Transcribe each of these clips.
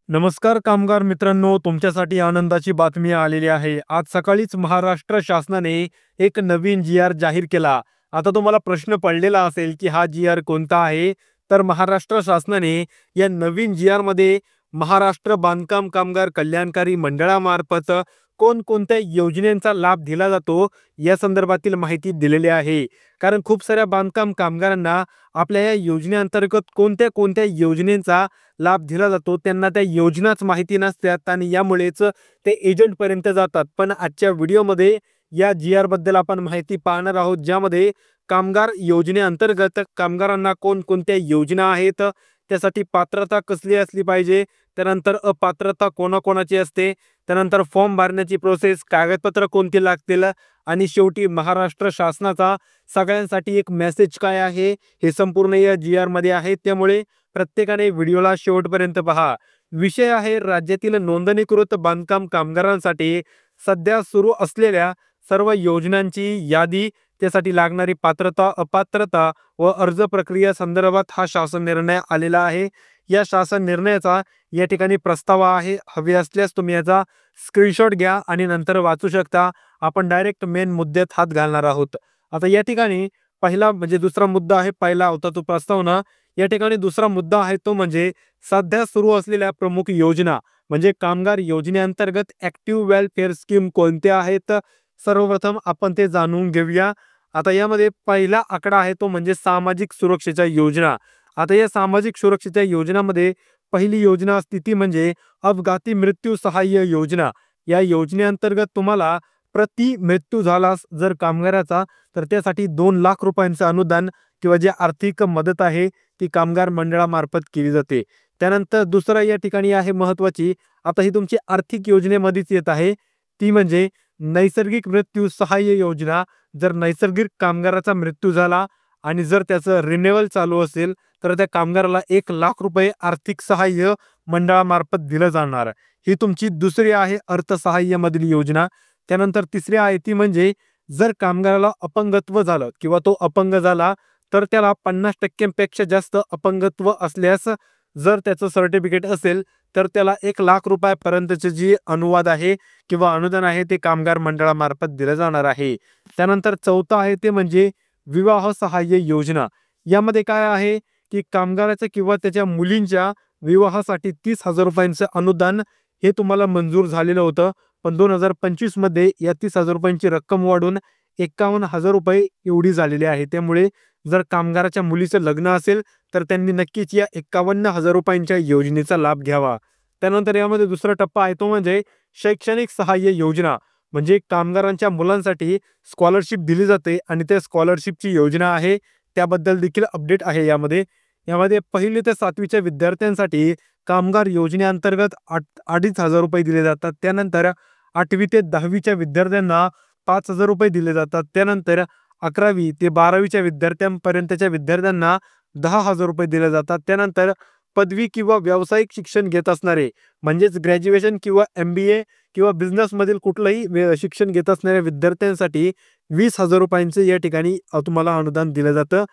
नमस्कार कामगार मित्रांनो, तुमच्यासाठी आनंदाची बातमी आलेली आहे. आज सकाळीच महाराष्ट्र शासनाने एक नवीन जी-आर जाहीर केला. आता तुम्हाला प्रश्न पडलेला असेल, की हा जी-आर कोणता आहे? तर महाराष्ट्र शासनाने या नवीन जी-आरमध्ये महाराष्ट्र बांधकाम कामगार कल्याणकारी मंडळामार्फत कोणकोणत्या योजनेचा लाभ दिला जातो, या संदर्भातील माहिती दिलेली आहे. कारण खूप साऱ्या बांधकाम कामगारांना आपल्या या योजनेअंतर्गत कोणत्या कोणत्या योजनेचा लाभ दिला जातो, त्यांना त्या योजनाच माहिती नसतात आणि यामुळेच ते एजंटपर्यंत जातात. पण आजच्या व्हिडिओमध्ये या जी-आर बद्दल आपण माहिती पाहणार आहोत, ज्यामध्ये कामगार योजनेअंतर्गत कामगारांना कोणकोणत्या योजना आहेत, त्यासाठी पात्रता कसली असली पाहिजे, त्यानंतर अपात्रता कोणाकोणाची असते, त्यानंतर फॉर्म भरण्याची प्रोसेस, कागदपत्र कोणती लागतील आणि शेवटी महाराष्ट्र शासनाचा सगळ्यांसाठी एक मेसेज काय आहे, हे संपूर्ण या जी-आर मध्ये आहे. त्यामुळे प्रत्येकाने व्हिडिओला शेवटपर्यंत पहा. विषय आहे राज्यातील नोंदणीकृत बांधकाम कामगारांसाठी सध्या सुरू असलेल्या सर्व योजनांची यादी, त्यासाठी लागणारी पात्रता, अपात्रता व अर्ज प्रक्रिया संदर्भात हा शासन निर्णय आलेला आहे. या शासन निर्णयाचा या ठिकाणी प्रस्ताव आहे. हवे असल्यास तुम्ही याचा स्क्रीनशॉट घ्या आणि नंतर वाचू शकता. आपण डायरेक्ट मेन मुद्द्यात हात घालणार आहोत. आता या ठिकाणी पहिला म्हणजे दुसरा मुद्दा आहे, पहिला होता तो प्रस्तावना. या ठिकाणी दुसरा मुद्दा आहे तो म्हणजे सध्या सुरू असलेल्या प्रमुख योजना, म्हणजे कामगार योजनेअंतर्गत ऍक्टिव्ह वेलफेअर स्कीम कोणत्या आहेत. सर्वप्रथम आपण ते जाणून घेऊया. आता यामध्ये पहिला आकडा आहे तो म्हणजे सामाजिक सुरक्षेच्या योजना. आता या सामाजिक सुरक्षेच्या योजनामध्ये पहिली योजना असते ती म्हणजे अपघाती मृत्यू सहाय्य योजना. या योजनेअंतर्गत तुम्हाला प्रति मृत्यू झालास जर कामगाराचा, तर त्यासाठी 2 लाख रुपयांचं अनुदान किंवा जी आर्थिक मदत आहे ती कामगार मंडळामार्फत केली जाते. त्यानंतर दुसरा या ठिकाणी आहे महत्वाची, आता ही तुमची आर्थिक योजनेमध्येच येत आहे, ती म्हणजे नैसर्गिक मृत्यू सहाय्य योजना. जर नैसर्गिक कामगाराचा मृत्यू झाला आणि जर त्याचं रिन्युअल चालू असेल, तर त्या कामगाराला 1 लाख रुपये आर्थिक सहाय्य मंडळामार्फत दिलं जाणार. ही तुमची दुसरी आहे अर्थसहाय्य मधील योजना. त्यानंतर तिसरी आहे ती म्हणजे जर कामगाराला अपंगत्व झालं किंवा तो अपंग झाला, तर त्याला 50% जास्त अपंगत्व असल्यास जर त्याचं सर्टिफिकेट असेल, तर त्याला 1 लाख रुपयापर्यंतचे जी अनुवाद आहे किंवा अनुदान आहे ते कामगार मंडळामार्फत दिलं जाणार आहे. त्यानंतर चौथं आहे ते म्हणजे विवाह सहाय्य योजना. यामध्ये काय आहे की कामगाराच्या किंवा त्याच्या मुलींच्या विवाहासाठी 30,000 रुपयांचं अनुदान हे तुम्हाला मंजूर झालेलं होतं. पण 2025 मध्ये या 30,000 रुपयांची रक्कम वाढून 51,000 रुपये एवढी झालेली आहे. त्यामुळे जर कामगाराच्या मुलीचं लग्न असेल, तर त्यांनी नक्कीच या 51,000 रुपयांच्या योजनेचा लाभ घ्यावा. त्यानंतर यामध्ये दुसरा टप्पा आहे तो म्हणजे शैक्षणिक सहाय्य योजना. म्हणजे कामगारांच्या मुलांसाठी स्कॉलरशिप दिली जाते आणि त्या स्कॉलरशिपची योजना आहे, त्याबद्दल देखील अपडेट आहे यामध्ये. यामध्ये 1ली ते 7वीच्या विद्यार्थ्यांसाठी कामगार योजनेअंतर्गत 2,500 रुपये दिले जातात. त्यानंतर 8वी ते 10वीच्या विद्यार्थ्यांना 5,000 रुपये दिले जातात. त्यानंतर 11वी ते 12वीच्या विद्यार्थ्यांपर्यंतच्या विद्यार्थ्यांना 10,000 रुपये दिले जातात. त्यानंतर पदवी किंवा व्यावसायिक शिक्षण घेत असणारे, म्हणजेच ग्रॅज्युएशन किंवा MBA किंवा बिझनेसमधील कुठलंही शिक्षण घेत असणाऱ्या विद्यार्थ्यांसाठी 20,000 रुपयांचे या ठिकाणी तुम्हाला अनुदान दिलं जातं.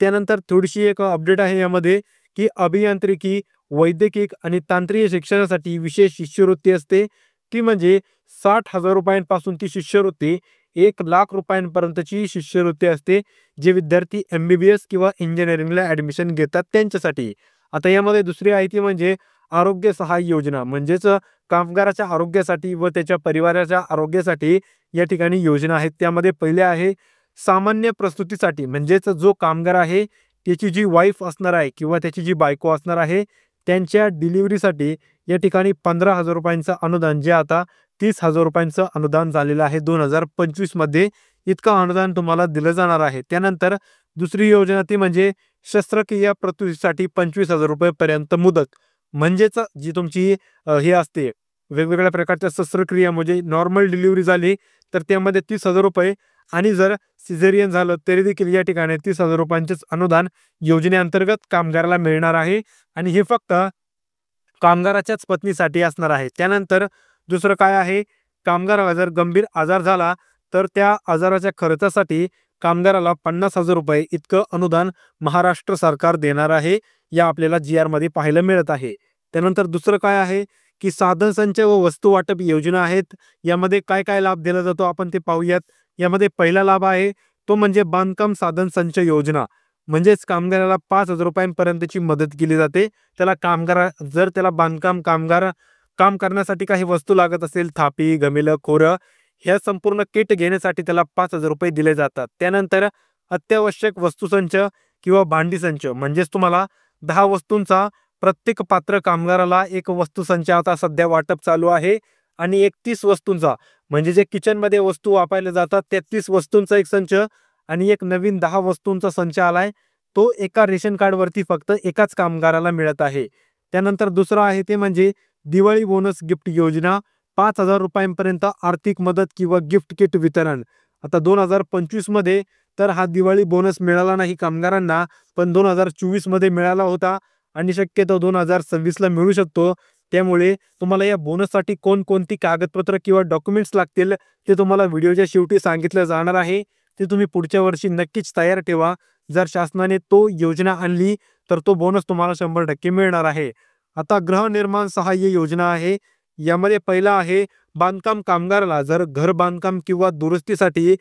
त्यानंतर थोडीशी एक अपडेट आहे यामध्ये, की अभियांत्रिकी, वैद्यकीय आणि तांत्रिक शिक्षणासाठी विशेष शिष्यवृत्ती असते. ती म्हणजे 60,000 रुपयांपासून ती शिष्यवृत्ती 1 लाख रुपयांपर्यंतची शिष्यवृत्ती असते, जे विद्यार्थी MBBS किंवा इंजिनिअरिंगला ऍडमिशन घेतात त्यांच्यासाठी. आता यामध्ये दुसरी आहे ती म्हणजे आरोग्य सहाय्य योजना. म्हणजेच कामगाराच्या आरोग्यासाठी व त्याच्या परिवाराच्या आरोग्यासाठी या ठिकाणी योजना आहेत. त्यामध्ये पहिले आहे सामान्य प्रसूतीसाठी, म्हणजेच जो कामगार आहे त्याची जी वाईफ असणार आहे किंवा त्याची जी बायको असणार आहे, त्यांच्या डिलिव्हरीसाठी या ठिकाणी 15,000 रुपयांचं अनुदान, जे आता 30,000 रुपयांचं अनुदान झालेलं आहे 2025 मध्ये. इतकं अनुदान तुम्हाला दिलं जाणार आहे. त्यानंतर दुसरी योजना ती म्हणजे शस्त्रक्रिया प्रसूतीसाठी 25,000 रुपयेपर्यंत मुदत. म्हणजेच जी तुमची हे असते वेगवेगळ्या प्रकारच्या शस्त्रक्रिया, म्हणजे नॉर्मल डिलिव्हरी झाली तर त्यामध्ये 30,000 रुपये, आणि जर सिझेरियन झालं तरी देखील या ठिकाणी 30,000 रुपयांचेच अनुदान योजनेअंतर्गत कामगाराला मिळणार आहे. आणि हे फक्त कामगाराच्याच पत्नीसाठी असणार आहे. त्यानंतर दुसरं काय आहे, कामगाराला जर गंभीर आजार झाला तर त्या आजाराच्या खर्चासाठी कामगाराला 50,000 रुपये इतकं अनुदान महाराष्ट्र सरकार देणार आहे. या आपल्याला जी-आर मध्ये पाहायला मिळत आहे. त्यानंतर दुसरं काय आहे की साधन संच व वस्तू वाटप योजना आहेत. यामध्ये काय काय लाभ दिला जातो आपण ते पाहूयात. यामध्ये पहिला लाभ आहे तो म्हणजे बांधकाम साधन संच योजना. म्हणजेच कामगाराला ₹5,000 मदत केली जाते. जर त्याला बांधकाम कामगार काम करण्यासाठी काही वस्तू लागत असेल, थापी, गमिलं, खोरं, ह्या संपूर्ण किट घेण्यासाठी त्याला ₹5,000 दिले जातात. त्यानंतर अत्यावश्यक वस्तुसंच किंवा भांडी संच म्हणजेच तुम्हाला 10 वस्तूंचा प्रत्येक पात्र कामगाराला एक वस्तुसंच आता सध्या वाटप चालू आहे. आणि 31 वस्तूंचा म्हणजे जे किचनमध्ये वस्तू वापरल्या जातात त्या 30 वस्तूंचा एक संच आणि एक नवीन 10 वस्तूंचा संच आलाय. तो एका रेशन कार्डवरती फक्त एकाच कामगाराला मिळत आहे. त्यानंतर दुसरं आहे ते म्हणजे दिवाळी बोनस गिफ्ट योजना. ₹5,000 आर्थिक मदत किंवा गिफ्ट किट वितरण. आता 2025 मध्ये तर हा दिवाळी बोनस मिळाला नाही कामगारांना, पण 2024 मध्ये मिळाला होता आणि शक्यतो 2026 ला मिळू शकतो. त्यामुळे तुम्हाला या बोनससाठी कोणकोणती कागदपत्र किंवा डॉक्युमेंट्स लागतील ते तुम्हाला व्हिडिओच्या शेवटी सांगितलं जाणार आहे. ते तुम्ही पुढच्या वर्षी नक्कीच तयार ठेवा. जर शासनाने तो योजना आणली तर तो बोनस तुम्हाला 100% मिळणार आहे. आता गृहनिर्माण सहाय्य योजना आहे. यामध्ये पहिला आहे बांधकाम कामगाराला जर घर बांधकाम किंवा दुरुस्तीसाठी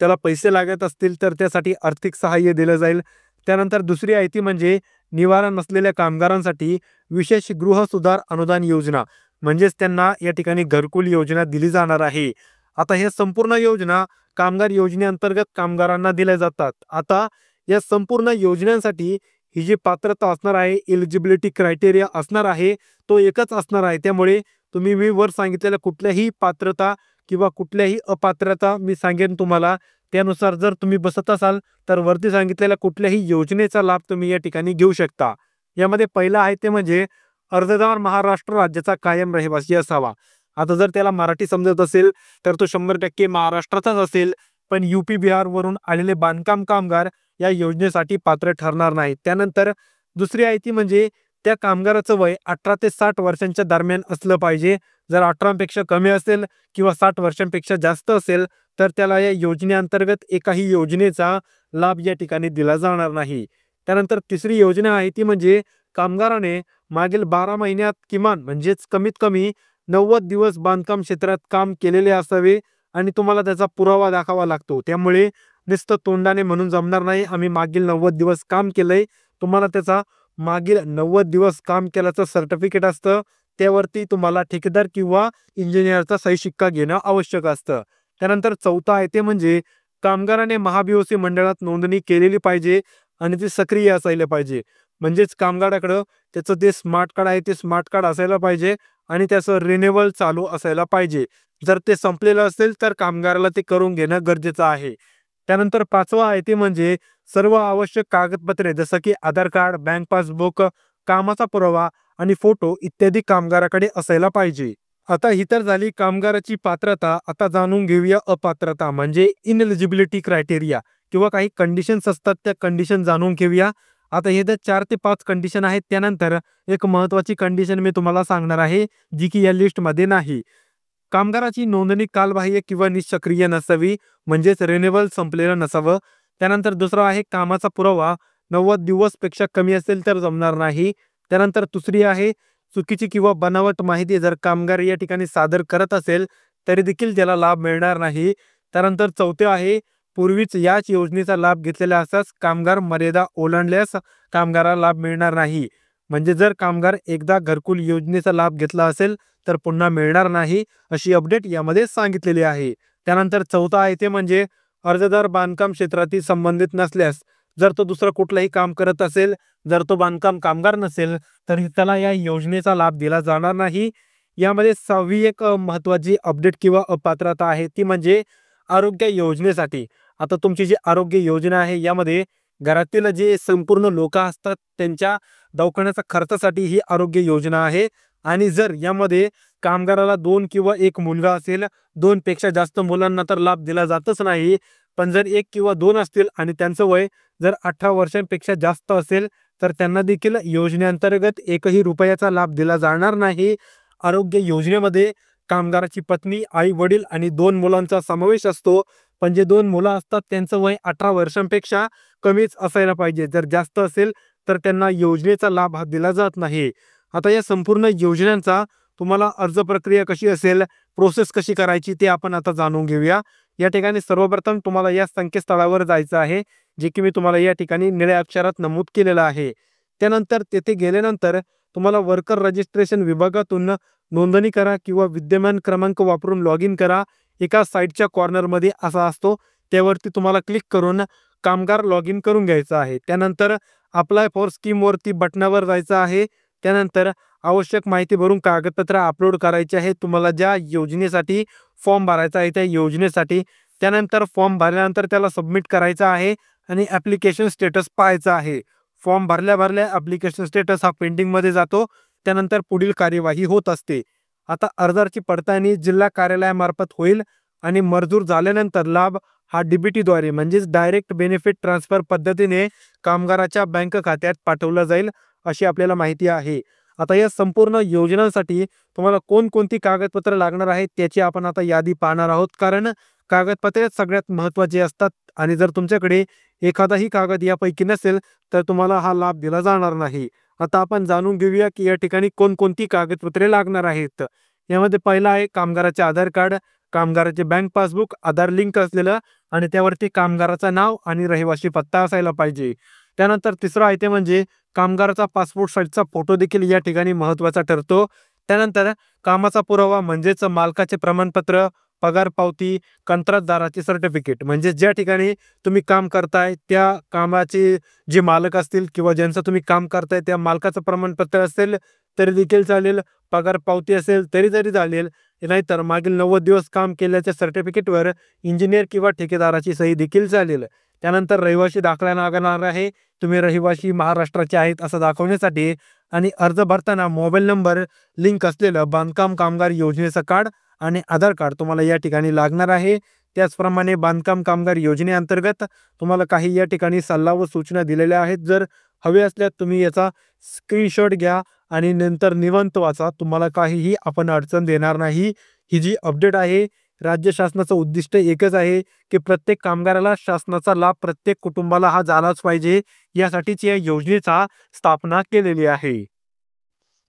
त्याला पैसे लागत असतील तर त्यासाठी आर्थिक सहाय्य दिलं जाईल. त्यानंतर दुसरी आहे ती म्हणजे निवारा नसलेल्या कामगारांसाठी विशेष गृह सुधार अनुदान योजना. म्हणजेच त्यांना या ठिकाणी घरकुल योजना दिली जाणार आहे. आता हे संपूर्ण योजना कामगार योजनेअंतर्गत कामगारांना दिल्या जातात. आता या संपूर्ण योजनांसाठी ही जी पात्रता असणार आहे, एलिजिबिलिटी क्रायटेरिया असणार आहे, तो एकच असणार आहे. त्यामुळे तुम्ही मी वर सांगितलेल्या कुठल्याही पात्रता किंवा कुठल्याही अपात्रता मी सांगेन तुम्हाला, त्यानुसार जर तुम्ही बसत असाल तर वरती सांगितलेल्या कुठल्याही योजनेचा लाभ तुम्ही या ठिकाणी घेऊ शकता. यामध्ये पहिला आहे ते म्हणजे अर्जदार महाराष्ट्र राज्याचा कायम रहिवासी असावा. आता जर त्याला मराठी समजत असेल तर तो 100% महाराष्ट्राचाच असेल, पण यूपी बिहार वरून आलेले बांधकाम कामगार या योजनेसाठी पात्र ठरणार नाहीत. त्यानंतर दुसरी आहे ती म्हणजे त्या कामगाराचं वय 18 ते 60 वर्षांच्या दरम्यान असलं पाहिजे. जर 18 पेक्षा कमी असेल किंवा 60 वर्षांपेक्षा जास्त असेल तर त्याला या योजनेअंतर्गत एकाही योजनेचा लाभ या ठिकाणी दिला जाणार नाही. त्यानंतर तिसरी योजना आहे ती म्हणजे कामगाराने मागील 12 महिन्यात किमान म्हणजेच कमीत कमी 90 दिवस बांधकाम क्षेत्रात काम केलेले असावे आणि तुम्हाला त्याचा पुरावा दाखवावा लागतो. त्यामुळे नुसतं तोंडाने म्हणून जमणार नाही, आम्ही मागील 90 दिवस काम केलंय. तुम्हाला त्याचा मागील 90 दिवस काम केल्याचं सर्टिफिकेट असतं. त्यावरती तुम्हाला ठेकेदार किंवा इंजिनिअरचा सही शिक्का घेणं आवश्यक असतं. त्यानंतर चौथा आहे ते म्हणजे कामगाराने महाभियोसी मंडळात नोंदणी केलेली पाहिजे आणि ती सक्रिय असायला पाहिजे. म्हणजेच कामगाराकडं त्याचं जे स्मार्ट कार्ड आहे ते स्मार्ट कार्ड असायला पाहिजे आणि त्याचं रिन्युअल चालू असायला पाहिजे. जर ते संपलेलं असेल तर कामगाराला ते करून घेणं गरजेचं आहे. त्यानंतर पाचवा आहे ते म्हणजे सर्व आवश्यक कागदपत्रे जसं की आधार कार्ड, बँक पासबुक, कामाचा पुरावा आणि फोटो इत्यादी कामगाराकडे असायला पाहिजे. आता ही तर झाली कामगाराची पात्रता. आता जाणून घेऊया अपात्रता म्हणजे इनएलिजिबिलिटी क्रायटेरिया किंवा काही कंडिशन्स असतात, त्या कंडिशन जाणून घेऊया. आता हे 4 ते 5 कंडिशन आहेत. त्यानंतर एक महत्वाची कंडिशन मी तुम्हाला सांगणार आहे जी की या लिस्टमध्ये नाही. कामगाराची नोंदणी कालबाह्य किंवा निष्क्रिय नसावी, म्हणजेच रिन्युअल संपलेलं नसावं. त्यानंतर दुसरा आहे कामाचा पुरावा 90 दिवस पेक्षा कमी असेल तर जमणार नाही. त्यानंतर दुसरी आहे चुकीची किंवा बनावट माहिती जर कामगार या ठिकाणी सादर करत असेल तरी देखील त्याला लाभ मिळणार नाही. त्यानंतर चौथे आहे पूर्वीच याच योजनेचा लाभ घेतलेला असल्यास कामगार मर्यादा ओलांडल्यास कामगाराला लाभ मिळणार नाही. म्हणजे जर कामगार एकदा घरकुल योजनेचा लाभ घेतला असेल तर पुन्हा मिळणार नाही, अशी अपडेट यामध्ये सांगितलेली आहे. त्यानंतर चौथा आहे ते म्हणजे अर्जदार बांधकाम क्षेत्रातील संबंधित नसल्यास, जर तो दुसरं कुठलंही काम करत असेल, जर तो बांधकाम कामगार नसेल तर त्याला या योजनेचा लाभ दिला जाणार नाही. यामध्ये 6वी एक महत्वाची अपडेट किंवा अपात्रता आहे ती म्हणजे आरोग्य योजनेसाठी. आता तुमची जी आरोग्य योजना आहे यामध्ये घरातील जे संपूर्ण लोक असतात त्यांच्या दवाखान्याचा खर्चासाठी ही आरोग्य योजना आहे. आणि जर यामध्ये कामगाराला 2 किंवा 1 मुलगा असेल, 2 पेक्षा जास्त मुलांना तर लाभ दिला जातच नाही. पण जर 1 किंवा 2 असतील आणि त्यांचं वय जर 18 वर्षांपेक्षा जास्त असेल तर त्यांना देखील योजनेअंतर्गत एकही रुपयाचा लाभ दिला जाणार नाही. आरोग्य योजनेमध्ये कामगाराची पत्नी, आई वडील आणि 2 मुलांचा समावेश असतो. पण जे 2 मुलं असतात त्यांचं वय 18 वर्षांपेक्षा कमीच असायला पाहिजे. जर जास्त असेल तर त्यांना योजनेचा लाभ हा दिला जात नाही. आता या संपूर्ण योजनांचा तुम्हाला अर्ज प्रक्रिया कशी असेल, प्रोसेस कशी करायची ते आपण आता जाणून घेऊया. या ठिकाणी सर्वप्रथम तुम्हाला या संकेतस्थळावर जायचं आहे, जे की मी तुम्हाला या ठिकाणी निळ्या अक्षरात नमूद केलेलं आहे. त्यानंतर तेथे गेल्यानंतर तुम्हाला वर्कर रजिस्ट्रेशन विभागातून नोंदणी करा किंवा विद्यमान क्रमांक वापरून लॉग इन करा. एका साईडच्या कॉर्नरमध्ये असा असतो, त्यावरती तुम्हाला क्लिक करून कामगार लॉग इन करून घ्यायचं आहे. त्यानंतर अप्लाय फॉर स्कीमवरती बटनावर जायचं आहे. त्यानंतर आवश्यक माहिती भरून कागदपत्र अपलोड करायचे आहे. तुम्हाला ज्या योजनेसाठी फॉर्म भरायचा आहे त्या योजनेसाठी. त्यानंतर फॉर्म भरल्यानंतर त्याला सबमिट करायचा आहे आणि ॲप्लिकेशन स्टेटस पाहायचा आहे. फॉर्म भरल्या ॲप्लिकेशन स्टेटस हा पेंडिंगमध्ये जातो. त्यानंतर पुढील कार्यवाही होत असते. आता अर्जाची पडताळणी जिल्हा कार्यालयामार्फत होईल आणि मंजूर झाल्यानंतर लाभ हा डीबीटीद्वारे म्हणजेच डायरेक्ट बेनिफिट ट्रान्सफर पद्धतीने कामगाराच्या बँक खात्यात पाठवला जाईल, अशी आपल्याला माहिती आहे. आता या संपूर्ण योजनांसाठी तुम्हाला कोणकोणती कागदपत्र लागणार आहेत त्याची आपण आता यादी पाहणार आहोत. कारण कागदपत्रे सगळ्यात महत्त्वाची असतात आणि जर तुमच्याकडे एखादाही कागद यापैकी नसेल तर तुम्हाला हा लाभ दिला जाणार नाही. आता आपण जाणून घेऊया की या ठिकाणी कोणकोणती कागदपत्रे लागणार आहेत. यामध्ये पहिला आहे कामगाराचे आधार कार्ड, कामगाराचे बँक पासबुक, आधार लिंक असलेलं आणि त्यावरती कामगाराचं नाव आणि रहिवासी पत्ता असायला पाहिजे. त्यानंतर तिसरं आहे ते म्हणजे कामगाराचा पासपोर्ट साईजचा फोटो देखील या ठिकाणी महत्त्वाचा ठरतो. त्यानंतर कामाचा पुरावा म्हणजेच मालकाचे प्रमाणपत्र, पगार पावती, कंत्राटदाराचे सर्टिफिकेट म्हणजे ज्या ठिकाणी तुम्ही काम करताय त्या कामाचे जे मालक असतील किंवा ज्यांचं तुम्ही काम करताय त्या मालकाचं प्रमाणपत्र असेल तरी देखील चालेल, पगार पावती असेल तरी चालेल, नाहीतर मागील 90 दिवस काम केल्याच्या सर्टिफिकेटवर इंजिनियर किंवा ठेकेदाराची सही देखील चालेल. त्यानंतर रहिवासी दाखला लागणार आहे. तुम्ही रहिवासी महाराष्ट्राचे आहेत असं दाखवण्यासाठी आणि अर्ज भरताना मोबाईल नंबर लिंक असलेलं बांधकाम कामगार योजनेचं कार्ड आणि आधार कार्ड तुम्हाला या ठिकाणी लागणार आहे. त्याचप्रमाणे बांधकाम कामगार योजनेअंतर्गत तुम्हाला काही या ठिकाणी सल्ला व सूचना दिलेल्या आहेत. जर हवे असल्यास तुम्ही याचा स्क्रीनशॉट घ्या आणि नंतर निवांत वाचा. तुम्हाला काहीही आपण अडचण देणार नाही. ही जी अपडेट आहे, राज्य शासनाचं उद्दिष्ट एकच आहे की प्रत्येक कामगाराला शासनाचा लाभ प्रत्येक कुटुंबाला हा झालाच पाहिजे. यासाठीच या योजनेचा स्थापना केलेली आहे.